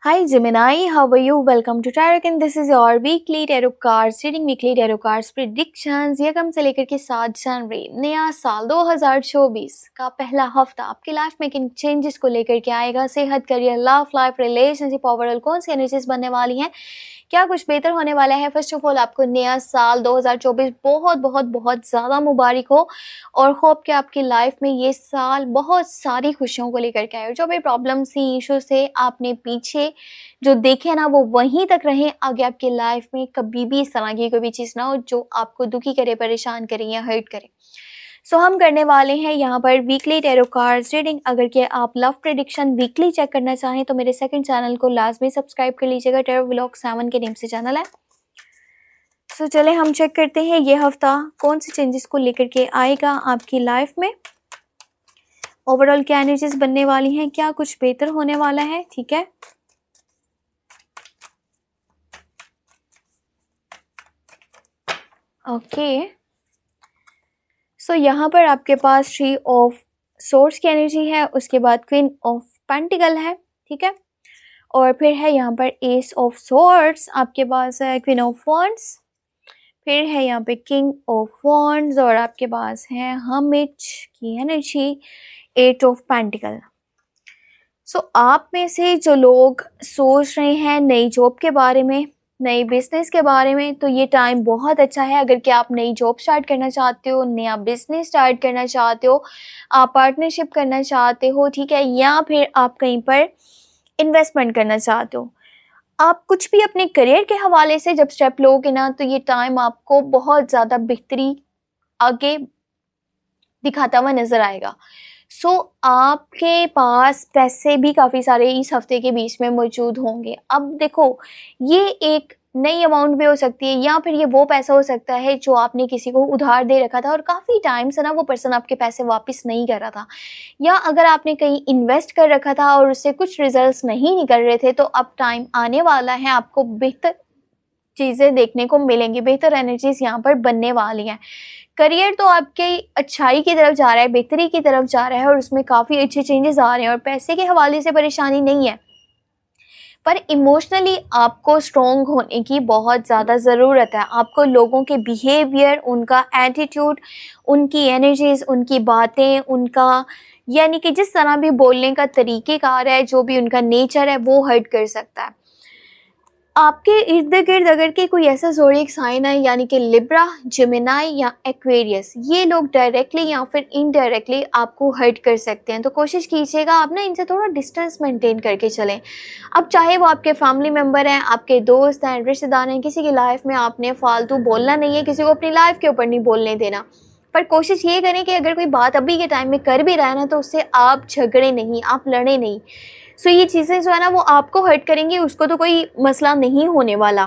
Hi Gemini, how are you? Welcome to Tarot and this is your weekly tarot cards reading, weekly tarot cards predictions। ये कम से लेकर के 7 जनवरी नया साल 2024 का पहला हफ्ता आपकी लाइफ में किन चेंजेस को लेकर के आएगा, सेहत, career, love life, relationship, overall कौन सी एनर्जीज बनने वाली हैं, क्या कुछ बेहतर होने वाला है। फर्स्ट ऑफ ऑल आपको नया साल 2024 बहुत बहुत बहुत ज़्यादा मुबारक हो और होप कि आपकी लाइफ में ये साल बहुत सारी खुशियों को लेकर के आए। जो भी प्रॉब्लम्स थी, इश्यूज थे, आपने पीछे जो देखे ना वो वहीं तक रहे। आगे आपकी लाइफ में कभी भी इस तरह की कोई भी चीज़ ना हो जो आपको दुखी करे, परेशान करे या हर्ट करे। सो हम करने वाले हैं यहाँ पर वीकली टैरो कार्ड्स रीडिंग। अगर कि आप लव प्रेडिक्शन वीकली चेक करना चाहें तो मेरे सेकंड चैनल को लाजमी सब्सक्राइब कर लीजिएगा। टैरो व्लॉग 7 के नेम से चैनल है। सो चले हम चेक करते हैं ये हफ्ता कौन से चेंजेस को लेकर के आएगा आपकी लाइफ में, ओवरऑल क्या एनर्जीज बनने वाली हैं, क्या कुछ बेहतर होने वाला है। ठीक है, ओके। सो यहाँ पर आपके पास 3 ऑफ सोर्स की एनर्जी है, उसके बाद क्वीन ऑफ पेंटिकल है। ठीक है, और फिर है यहाँ पर एस ऑफ सोर्ड्स, आपके पास है क्वीन ऑफ वॉन्ड्स, फिर है यहाँ पे किंग ऑफ वॉन्ड्स और आपके पास है हर्मिट की एनर्जी, 8 ऑफ पेंटिकल। सो आप में से जो लोग सोच रहे हैं नई जॉब के बारे में, नई बिजनेस के बारे में, तो ये टाइम बहुत अच्छा है। अगर कि आप नई जॉब स्टार्ट करना चाहते हो, नया बिजनेस स्टार्ट करना चाहते हो, आप पार्टनरशिप करना चाहते हो, ठीक है, या फिर आप कहीं पर इन्वेस्टमेंट करना चाहते हो, आप कुछ भी अपने करियर के हवाले से जब स्टेप लोगे ना तो ये टाइम आपको बहुत ज़्यादा बेहतरी आगे दिखाता हुआ नज़र आएगा। सो आपके पास पैसे भी काफ़ी सारे इस हफ्ते के बीच में मौजूद होंगे। अब देखो, ये एक नई अमाउंट भी हो सकती है या फिर ये वो पैसा हो सकता है जो आपने किसी को उधार दे रखा था और काफ़ी टाइम से ना वो पर्सन आपके पैसे वापस नहीं कर रहा था, या अगर आपने कहीं इन्वेस्ट कर रखा था और उससे कुछ रिजल्ट्स नहीं निकल रहे थे, तो अब टाइम आने वाला है, आपको बेहतर चीज़ें देखने को मिलेंगी, बेहतर एनर्जीज यहाँ पर बनने वाली हैं। करियर तो आपके अच्छाई की तरफ जा रहा है, बेहतरी की तरफ जा रहा है और उसमें काफ़ी अच्छे चेंजेस आ रहे हैं और पैसे के हवाले से परेशानी नहीं है, पर इमोशनली आपको स्ट्रॉन्ग होने की बहुत ज़्यादा ज़रूरत है। आपको लोगों के बिहेवियर, उनका एटीट्यूड, उनकी एनर्जीज, उनकी बातें, उनका यानी कि जिस तरह भी बोलने का तरीक़ेकार है, जो भी उनका नेचर है, वो हर्ट कर सकता है। आपके इर्द गिर्द अगर के कोई ऐसा ज़ोडिएक साइन है यानी कि लिब्रा, जेमिनाई या एक्वेरियस, ये लोग डायरेक्टली या फिर इनडायरेक्टली आपको हर्ट कर सकते हैं, तो कोशिश कीजिएगा आप ना इनसे थोड़ा डिस्टेंस मेंटेन करके चलें। अब चाहे वो आपके फैमिली मेम्बर हैं, आपके दोस्त हैं, रिश्तेदार हैं, किसी की लाइफ में आपने फालतू बोलना नहीं है, किसी को अपनी लाइफ के ऊपर नहीं बोलने देना, पर कोशिश ये करें कि अगर कोई बात अभी के टाइम में कर भी रहा है ना तो उससे आप झगड़े नहीं, आप लड़े नहीं। सो ये चीज़ें जो है ना वो आपको हर्ट करेंगी, उसको तो कोई मसला नहीं होने वाला।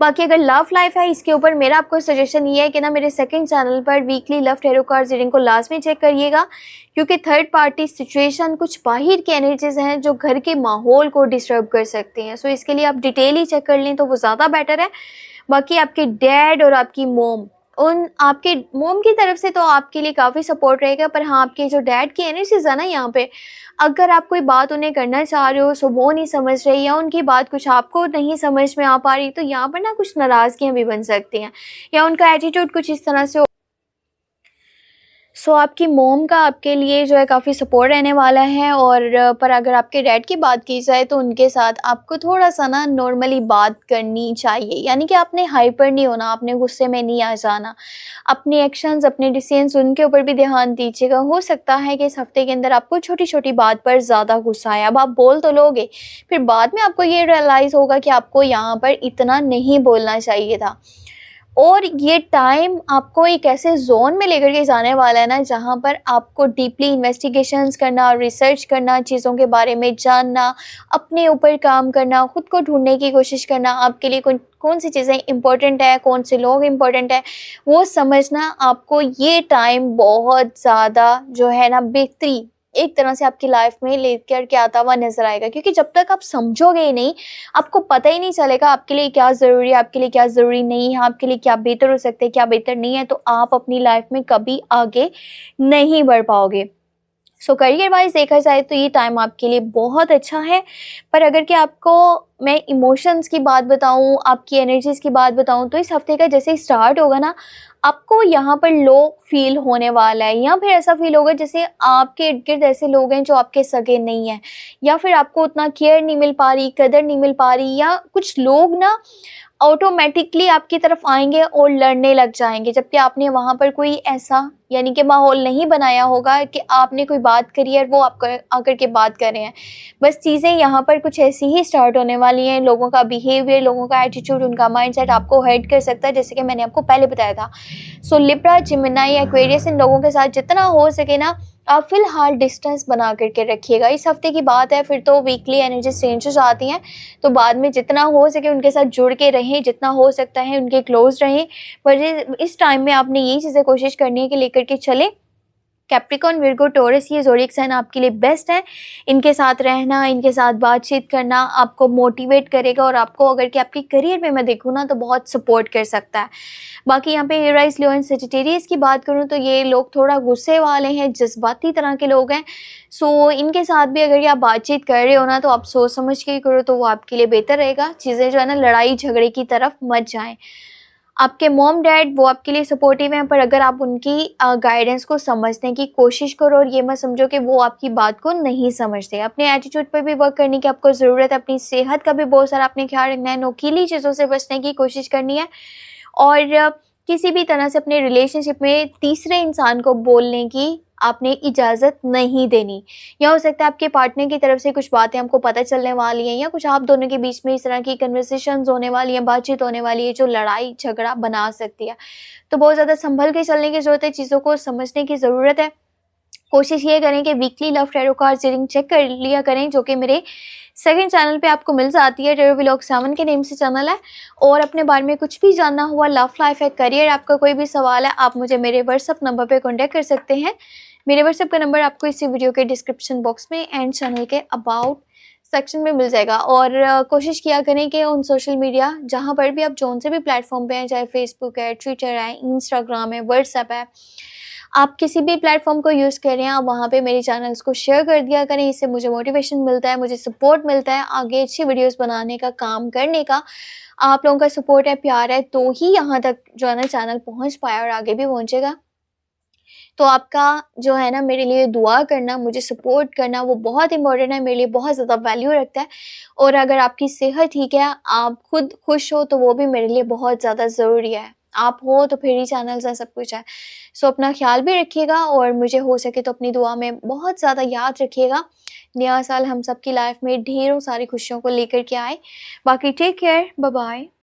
बाकी अगर लव लाइफ है, इसके ऊपर मेरा आपको सजेशन ये है कि ना मेरे सेकंड चैनल पर weekly love tarot cards reading को लाजमी चेक करिएगा, क्योंकि थर्ड पार्टी सिचुएशन, कुछ बाहर की एनर्जीज हैं जो घर के माहौल को डिस्टर्ब कर सकते हैं। सो इसके लिए आप डिटेल ही चेक कर लें तो वो ज़्यादा बेटर है। बाकी आपके डैड और आपकी मोम, उन आपके मोम की तरफ से तो आपके लिए काफ़ी सपोर्ट रहेगा, पर हाँ आपके जो डैड की एनर्जीज है ना यहाँ पे, अगर आप कोई बात उन्हें करना चाह रहे हो सो वो नहीं समझ रही या उनकी बात कुछ आपको नहीं समझ में आ पा रही, तो यहाँ पर ना कुछ नाराज़गियाँ भी बन सकती हैं या उनका एटीट्यूड कुछ इस तरह से। सो आपकी मोम का आपके लिए जो है काफ़ी सपोर्ट रहने वाला है, और पर अगर आपके डैड की बात की जाए तो उनके साथ आपको थोड़ा सा ना नॉर्मली बात करनी चाहिए, यानी कि आपने हाइपर नहीं होना, आपने गुस्से में नहीं आ जाना, अपने एक्शंस, अपने डिसीजंस, उनके ऊपर भी ध्यान दीजिएगा। हो सकता है कि इस हफ्ते के अंदर आपको छोटी छोटी बात पर ज़्यादा गुस्सा आए। अब आप बोल तो लोगे, फिर बाद में आपको ये रियलाइज़ होगा कि आपको यहाँ पर इतना नहीं बोलना चाहिए था। और ये टाइम आपको एक ऐसे जोन में लेकर के जाने वाला है ना जहाँ पर आपको डीपली इन्वेस्टिगेशंस करना, रिसर्च करना, चीज़ों के बारे में जानना, अपने ऊपर काम करना, खुद को ढूंढने की कोशिश करना, आपके लिए कौन सी चीज़ें इंपॉर्टेंट है, कौन से लोग इंपॉर्टेंट है, वो समझना। आपको ये टाइम बहुत ज़्यादा जो है ना बेहतरी एक तरह से आपकी लाइफ में लेकर के आता हुआ नजर आएगा, क्योंकि जब तक आप समझोगे ही नहीं, आपको पता ही नहीं चलेगा आपके लिए क्या ज़रूरी है, आपके लिए क्या ज़रूरी नहीं है, आपके लिए क्या बेहतर हो सकता है, क्या बेहतर नहीं है, तो आप अपनी लाइफ में कभी आगे नहीं बढ़ पाओगे। सो करियर वाइज देखा जाए तो ये टाइम आपके लिए बहुत अच्छा है। पर अगर कि आपको मैं इमोशंस की बात बताऊं, आपकी एनर्जीज की बात बताऊं, तो इस हफ्ते का जैसे ही स्टार्ट होगा ना, आपको यहाँ पर लो फील होने वाला है, या फिर ऐसा फील होगा जैसे आपके इर्द गिर्द ऐसे लोग हैं जो आपके सगे नहीं हैं, या फिर आपको उतना केयर नहीं मिल पा रही, कदर नहीं मिल पा रही, या कुछ लोग ना ऑटोमेटिकली आपकी तरफ आएंगे और लड़ने लग जाएंगे, जबकि आपने वहाँ पर कोई ऐसा यानी कि माहौल नहीं बनाया होगा कि आपने कोई बात करी है और वो आपको आकर के बात कर रहे हैं। बस चीज़ें यहाँ पर कुछ ऐसी ही स्टार्ट होने वाली हैं। लोगों का बिहेवियर, लोगों का एटीट्यूड, उनका माइंडसेट आपको हर्ट कर सकता है, जैसे कि मैंने आपको पहले बताया था। सो लिब्रा, जिमिनाई, एक्वेरियस, इन लोगों के साथ जितना हो सके ना आप फिलहाल डिस्टेंस बना करके रखिएगा। इस हफ्ते की बात है, फिर तो वीकली एनर्जी चेंज हो जाती हैं, तो बाद में जितना हो सके उनके साथ जुड़ के रहें, जितना हो सकता है उनके क्लोज रहें। पर इस टाइम में आपने यही चीज़ें कोशिश करनी है कि लेकर के चले। कैप्रिकॉन, विर्गो, टॉरस, ये ज़ोडिएक साइन आपके लिए बेस्ट है। इनके साथ रहना, इनके साथ बातचीत करना आपको मोटिवेट करेगा, और आपको अगर कि आपके करियर में मैं देखूँ ना तो बहुत सपोर्ट कर सकता है। बाकी यहाँ पे एराइज, लियो एंड सजिटेरियस की बात करूँ तो ये लोग थोड़ा गुस्से वाले हैं, जज्बाती तरह के लोग हैं। सो इनके साथ भी अगर आप बातचीत कर रहे हो ना तो आप सोच समझ के ही करो, तो वो आपके लिए बेहतर रहेगा। चीज़ें जो है ना लड़ाई झगड़े की तरफ मत जाएं। आपके मॉम डैड वो आपके लिए सपोर्टिव हैं, पर अगर आप उनकी गाइडेंस को समझने की कोशिश करो और ये मत समझो कि वो आपकी बात को नहीं समझते। अपने एटीट्यूड पर भी वर्क करने की आपको ज़रूरत है। अपनी सेहत का भी बहुत सारा अपने ख्याल रखना है। नोकीली चीज़ों से बचने की कोशिश करनी है, और किसी भी तरह से अपने रिलेशनशिप में तीसरे इंसान को बोलने की आपने इजाज़त नहीं देनी। या हो सकता है आपके पार्टनर की तरफ से कुछ बातें हमको पता चलने वाली हैं, या कुछ आप दोनों के बीच में इस तरह की कन्वर्सेशंस होने वाली हैं, बातचीत होने वाली है जो लड़ाई झगड़ा बना सकती है। तो बहुत ज़्यादा संभल के चलने की ज़रूरत है, चीज़ों को समझने की ज़रूरत है। कोशिश ये करें कि weekly love tarot cards reading check कर लिया करें, जो कि मेरे सेकंड चैनल पे आपको मिल जाती है। टैरो व्लॉग 7 के नेम से चैनल है। और अपने बारे में कुछ भी जानना हुआ, लव लाइफ है, करियर, आपका कोई भी सवाल है, आप मुझे मेरे व्हाट्सअप नंबर पे कांटेक्ट कर सकते हैं। मेरे व्हाट्सअप का नंबर आपको इसी वीडियो के डिस्क्रिप्शन बॉक्स में एंड चैनल के अबाउट सेक्शन में मिल जाएगा। और कोशिश किया करें कि उन सोशल मीडिया जहाँ पर भी आप जौन से भी प्लेटफॉर्म पे हैं, चाहे फेसबुक है, ट्विटर है, इंस्टाग्राम है, व्हाट्सएप है, आप किसी भी प्लेटफॉर्म को यूज़ कर रहे हैं, आप वहाँ पे मेरे चैनल्स को शेयर कर दिया करें। इससे मुझे मोटिवेशन मिलता है, मुझे सपोर्ट मिलता है आगे अच्छी वीडियोस बनाने का, काम करने का। आप लोगों का सपोर्ट है, प्यार है, तो ही यहाँ तक जो है ना चैनल पहुँच पाया और आगे भी पहुँचेगा। तो आपका जो है ना मेरे लिए दुआ करना, मुझे सपोर्ट करना, वो बहुत इंपॉर्टेंट है, मेरे लिए बहुत ज़्यादा वैल्यू रखता है। और अगर आपकी सेहत ठीक है, आप खुद खुश हो, तो वो भी मेरे लिए बहुत ज़्यादा ज़रूरी है। आप हो तो फिर ही चैनल्स है, सब कुछ है। सो अपना ख्याल भी रखिएगा, और मुझे हो सके तो अपनी दुआ में बहुत ज़्यादा याद रखिएगा। नया साल हम सबकी लाइफ में ढेरों सारी खुशियों को लेकर के आए। बाकी टेक केयर, बाय बाय।